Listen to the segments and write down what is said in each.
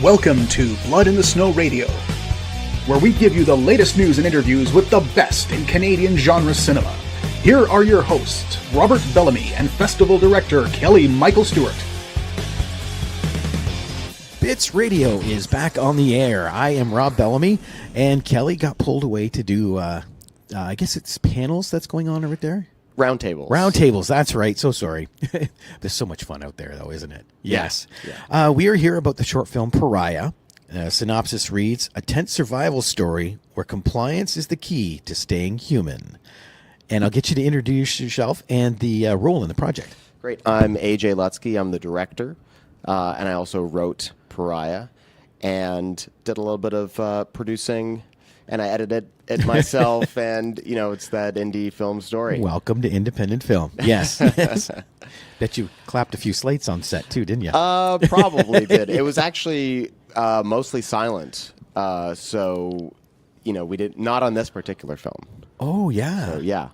Welcome to Blood in the Snow Radio, where we give you the latest news and interviews with the best in Canadian genre cinema. Here are your hosts, Robert Bellamy and Festival Director Kelly Michael Stewart. Bits Radio is back on the air. I am Rob Bellamy, and Kelly got pulled away to do, I guess it's panels that's going on right there? Roundtables, that's right. So sorry. There's so much fun out there, though, isn't it? Yes. Yeah. We are here about the short film Pariah. Synopsis reads, a tense survival story where compliance is the key to staying human. And I'll get you to introduce yourself and the role in the project. Great. I'm AJ Lutsky. I'm the director, and I also wrote Pariah and did a little bit of producing, and I edited it myself, and, you know, it's that indie film story. Welcome to independent film. Yes. Bet you clapped a few slates on set, too, didn't you? Probably did. It was actually mostly silent, so, you know, we did not on this particular film. Oh, yeah. So, yeah.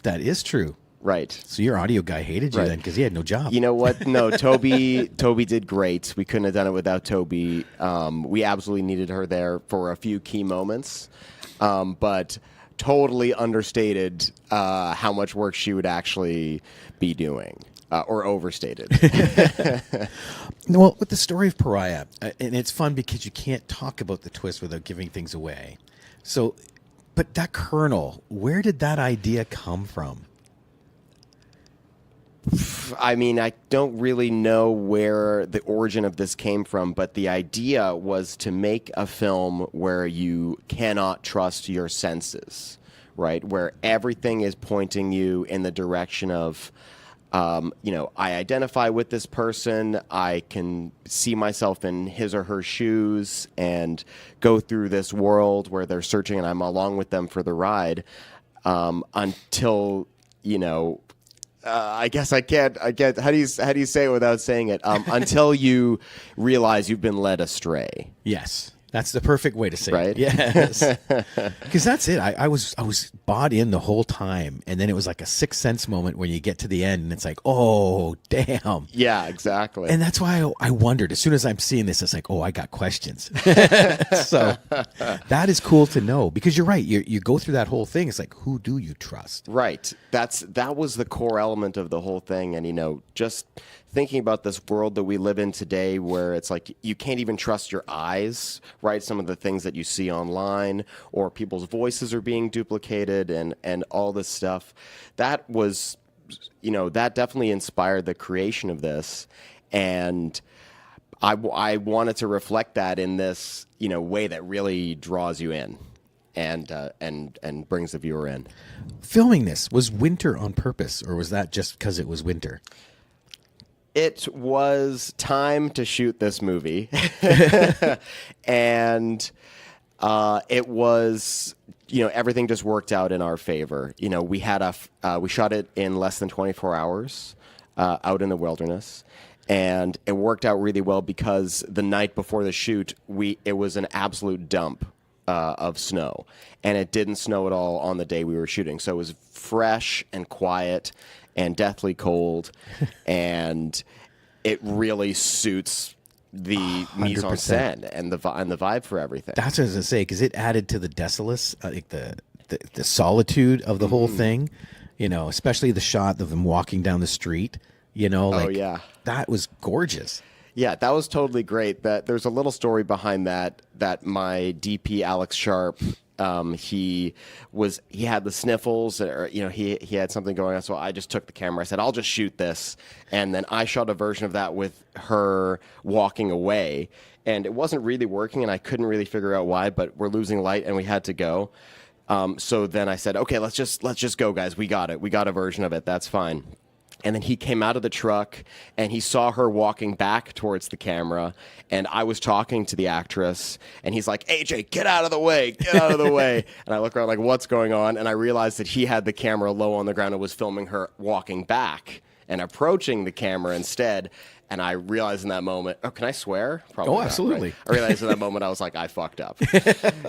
That is true. Right. So your audio guy hated you then because he had no job. You know what? No, Toby did great. We couldn't have done it without Toby. We absolutely needed her there for a few key moments, but totally understated how much work she would actually be doing, or overstated. Well, with the story of Pariah, and it's fun because you can't talk about the twist without giving things away. So, but that kernel, where did that idea come from? I mean, I don't really know where the origin of this came from, but the idea was to make a film where you cannot trust your senses, right? Where everything is pointing you in the direction of, you know, I identify with this person, I can see myself in his or her shoes and go through this world where they're searching and I'm along with them for the ride, until, you know, I guess I can't. How do you say it without saying it? Until you realize you've been led astray. Yes, that's the perfect way to say it. Right? Yes, because that's it. I was bought in the whole time, and then it was like a Sixth Sense moment when you get to the end, and it's like, oh, damn. Yeah, exactly. And that's why I wondered. As soon as I'm seeing this, it's like, oh, I got questions. So that is cool to know because you're right. You go through that whole thing. It's like, who do you trust? Right. That was the core element of the whole thing, and you know, just thinking about this world that we live in today where it's like you can't even trust your eyes, right? Some of the things that you see online or people's voices are being duplicated and all this stuff. That was, you know, that definitely inspired the creation of this. And I wanted to reflect that in this, you know, way that really draws you in and brings the viewer in. Filming this, was winter on purpose or was that just because it was winter? It was time to shoot this movie, and it was, you know, everything just worked out in our favor. You know, we had we shot it in less than 24 hours out in the wilderness, and it worked out really well because the night before the shoot, it was an absolute dump of snow, and it didn't snow at all on the day we were shooting. So it was fresh and quiet and deathly cold, and it really suits the mise en scène and the vibe for everything. That's what I was gonna say because it added to the desolate, like the solitude of the whole thing. You know, especially the shot of them walking down the street. You know, like that was gorgeous. Yeah, that was totally great. That there's a little story behind that my DP Alex Sharp, he had the sniffles, or you know, he had something going on. So I just took the camera. I said, I'll just shoot this, and then I shot a version of that with her walking away, and it wasn't really working, and I couldn't really figure out why. But we're losing light, and we had to go. So then I said, okay, let's just go, guys. We got it. We got a version of it. That's fine. And then he came out of the truck, and he saw her walking back towards the camera, and I was talking to the actress, and he's like, AJ, get out of the way, get out of the way. And I look around like, what's going on? And I realized that he had the camera low on the ground and was filming her walking back and approaching the camera instead. And I realized in that moment, oh, can I swear? Probably Oh, not, absolutely. right? I realized in that moment, I was like, I fucked up,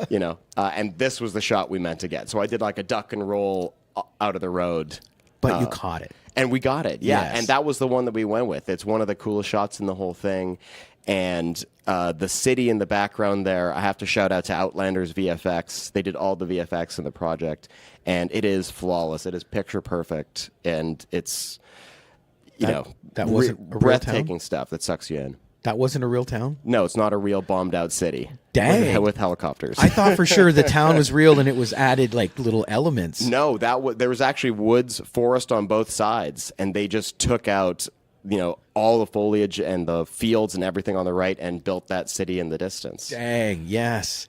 you know, and this was the shot we meant to get. So I did like a duck and roll out of the road. But you caught it. And we got it, yeah. Yes. And that was the one that we went with. It's one of the coolest shots in the whole thing. And the city in the background there, I have to shout out to Outlander's VFX. They did all the VFX in the project, and it is flawless. It is picture perfect, and it's that wasn't a real breathtaking town? stuff that sucks you in. That wasn't a real town? No, it's not a real bombed out city. Dang. With helicopters. I thought for sure the town was real and it was added like little elements. No, there was actually woods, forest on both sides, and they just took out all the foliage and the fields and everything on the right and built that city in the distance. Dang, yes.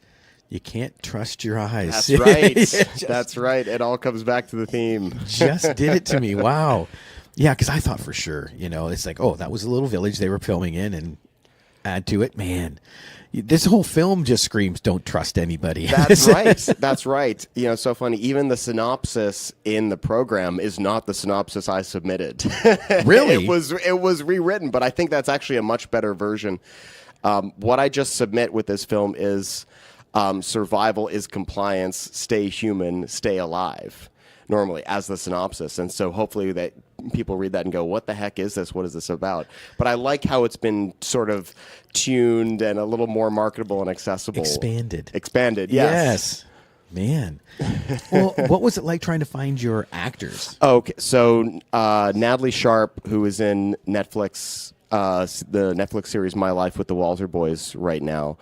You can't trust your eyes. That's right. That's right. It all comes back to the theme. Just did it to me. Wow. Yeah, because I thought for sure, it's like, oh, that was a little village they were filming in, and add to it. Man, this whole film just screams, don't trust anybody. That's right. That's right. So funny. Even the synopsis in the program is not the synopsis I submitted. Really? It was rewritten, but I think that's actually a much better version. What I just submit with this film is survival is compliance, stay human, stay alive, normally as the synopsis. And so hopefully that people read that and go, what the heck is this? What is this about? But I like how it's been sort of tuned and a little more marketable and accessible. Expanded, yes. Man. Well, what was it like trying to find your actors? Okay, so Natalie Sharp, who is in Netflix, the Netflix series My Life with the Walter Boys right now,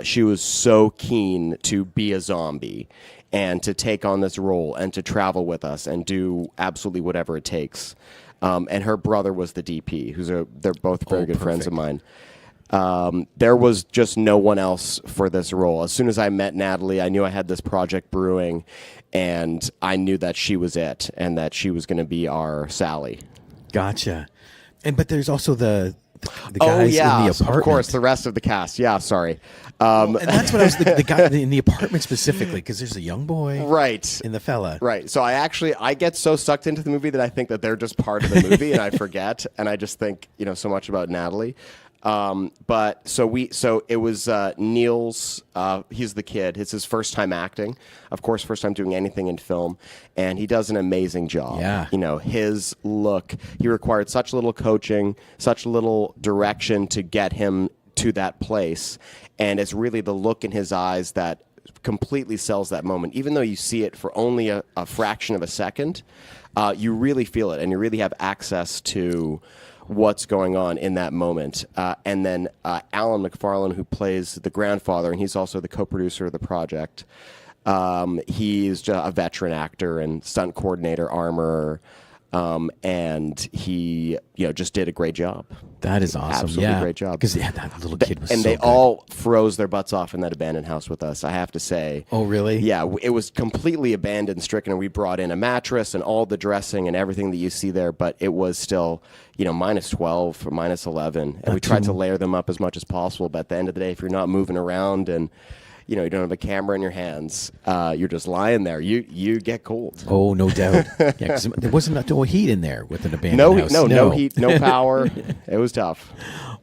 she was so keen to be a zombie and to take on this role and to travel with us and do absolutely whatever it takes. And her brother was the DP, they're both very good friends of mine. There was just no one else for this role. As soon as I met Natalie, I knew I had this project brewing, and I knew that she was it and that she was going to be our Sally. Gotcha. But there's also the guys in the apartment. Of course, the rest of the cast. Yeah, sorry. And that's what I was the guy in the apartment specifically, because there's a young boy, right, and the fella, right. So I get so sucked into the movie that I think that they're just part of the movie, and I forget, and I just think so much about Natalie. But it was Neil's. He's the kid. It's his first time acting, of course, first time doing anything in film, and he does an amazing job. Yeah. His look. He required such little coaching, such little direction to get him to that place, and it's really the look in his eyes that completely sells that moment. Even though you see it for only a fraction of a second, you really feel it, and you really have access to what's going on in that moment. And then Alan McFarlane, who plays the grandfather, and he's also the co-producer of the project. He's a veteran actor and stunt coordinator, armorer, and he just did a great job. That is awesome. Absolutely great job. Because that little kid was and so they good. all froze their butts off in that abandoned house with us, I have to say. Oh, really? Yeah, it was completely abandoned, stricken, and we brought in a mattress and all the dressing and everything that you see there, but it was still, minus 12 or minus 11. And we tried to layer them up as much as possible, but at the end of the day, if you're not moving around and you don't have a camera in your hands, you're just lying there. You get cold. Oh, no doubt. Yeah, 'cause there wasn't no heat in there with an abandoned house. No heat, no power. It was tough.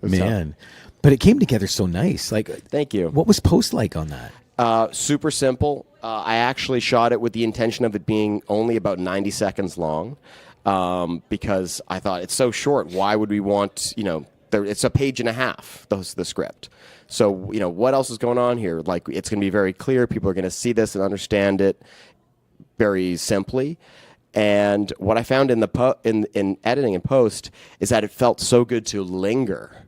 Man. But it came together so nice. Like, thank you. What was post like on that? Super simple. I actually shot it with the intention of it being only about 90 seconds long, because I thought it's so short. Why would we want, it's a page and a half, the script. So, what else is going on here? Like, it's going to be very clear. People are going to see this and understand it very simply. And what I found in in editing and post is that it felt so good to linger.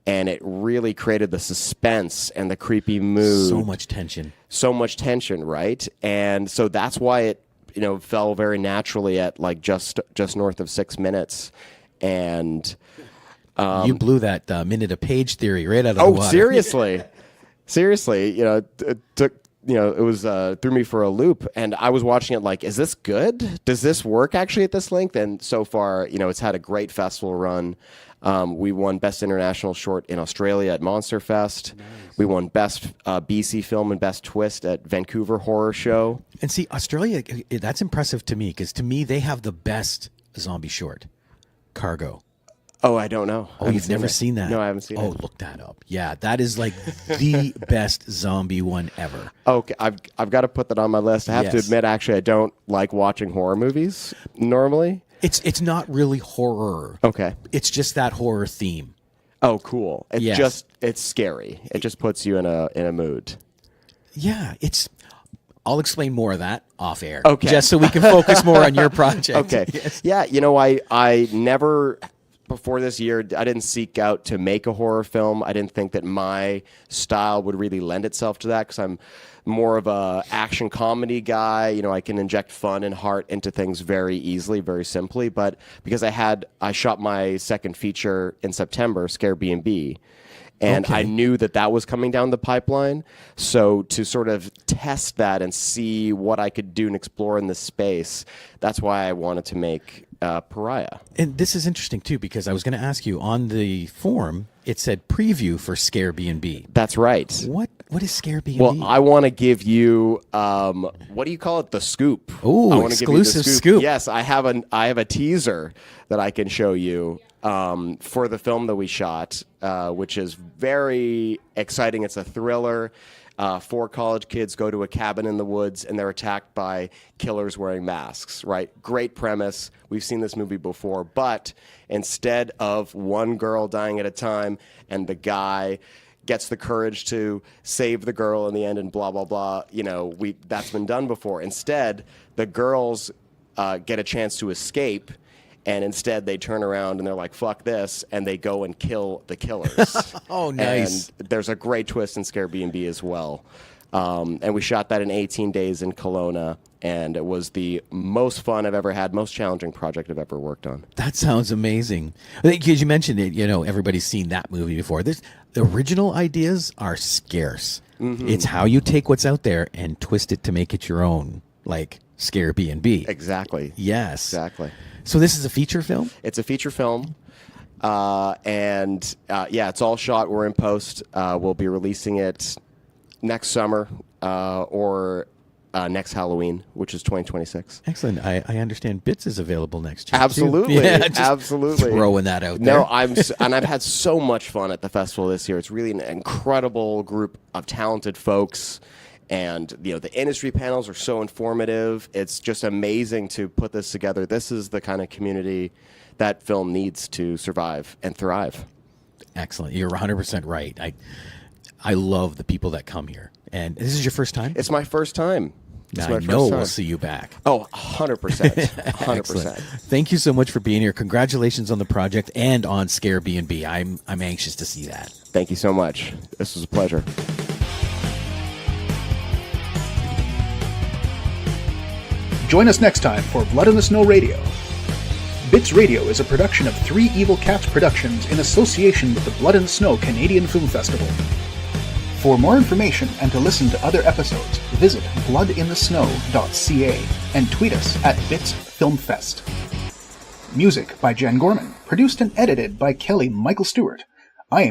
And it really created the suspense and the creepy mood. So much tension. So much tension, right? And so that's why it, fell very naturally at like just north of 6 minutes. And you blew that minute a page theory right out of the water. Seriously. It took, it was threw me for a loop, and I was watching it like, is this good? Does this work actually at this length? And so far, it's had a great festival run. We won Best International Short in Australia at Monster Fest. Nice. We won Best BC Film and Best Twist at Vancouver Horror Show. And see, Australia, that's impressive to me, because to me, they have the best zombie short, Cargo. Oh, I don't know. Oh, you've never seen that? No, I haven't seen it. Oh, look that up. Yeah, that is like the best zombie one ever. Okay, I've got to put that on my list. I have to admit, actually, I don't like watching horror movies normally. It's not really horror. Okay. It's just that horror theme. Oh, cool. It's scary. It just puts you in a mood. Yeah, I'll explain more of that off air. Okay. Just so we can focus more on your project. Okay. Yes. Yeah, I never, before this year, I didn't seek out to make a horror film. I didn't think that my style would really lend itself to that because I'm more of a action comedy guy. I can inject fun and heart into things very easily, very simply. But because I shot my second feature in September, Scare B&B, and I knew that was coming down the pipeline. So to sort of test that and see what I could do and explore in this space, that's why I wanted to make Pariah. And this is interesting, too, because I was going to ask you, on the form, it said preview for Scare B&B. That's right. What is Scare B&B? Well, I want to give you, what do you call it? The scoop. Ooh, exclusive scoop. Yes, I have a teaser that I can show you for the film that we shot, which is very exciting. It's a thriller. 4 college kids go to a cabin in the woods and they're attacked by killers wearing masks, right? Great premise. We've seen this movie before, but instead of one girl dying at a time and the guy gets the courage to save the girl in the end and blah, blah, blah, that's been done before. Instead, the girls get a chance to escape. And instead, they turn around and they're like, fuck this, and they go and kill the killers. Oh, nice. And there's a great twist in Scare B&B as well. And we shot that in 18 days in Kelowna, and it was the most fun I've ever had, most challenging project I've ever worked on. That sounds amazing. Because you mentioned it, everybody's seen that movie before. The original ideas are scarce. Mm-hmm. It's how you take what's out there and twist it to make it your own, like Scare B&B. Exactly. Yes. Exactly. So this is a feature film? It's a feature film. It's all shot. We're in post. We'll be releasing it next summer or next Halloween, which is 2026. Excellent. I understand Bits is available next year. Absolutely. Yeah, absolutely. Throwing that out there. No, I've had so much fun at the festival this year. It's really an incredible group of talented folks. And, the industry panels are so informative. It's just amazing to put this together. This is the kind of community that film needs to survive and thrive. Excellent. You're 100% right. I love the people that come here. And this is your first time? It's my first time. I know we'll see you back. Oh, 100%. 100%. Thank you so much for being here. Congratulations on the project and on Scare B&B. I'm anxious to see that. Thank you so much. This was a pleasure. Join us next time for Blood in the Snow Radio. Bits Radio is a production of 3 Evil Cats Productions in association with the Blood in the Snow Canadian Film Festival. For more information and to listen to other episodes, visit bloodinthesnow.ca and tweet us at BitsFilmFest. Music by Jen Gorman, produced and edited by Kelly Michael Stewart. I am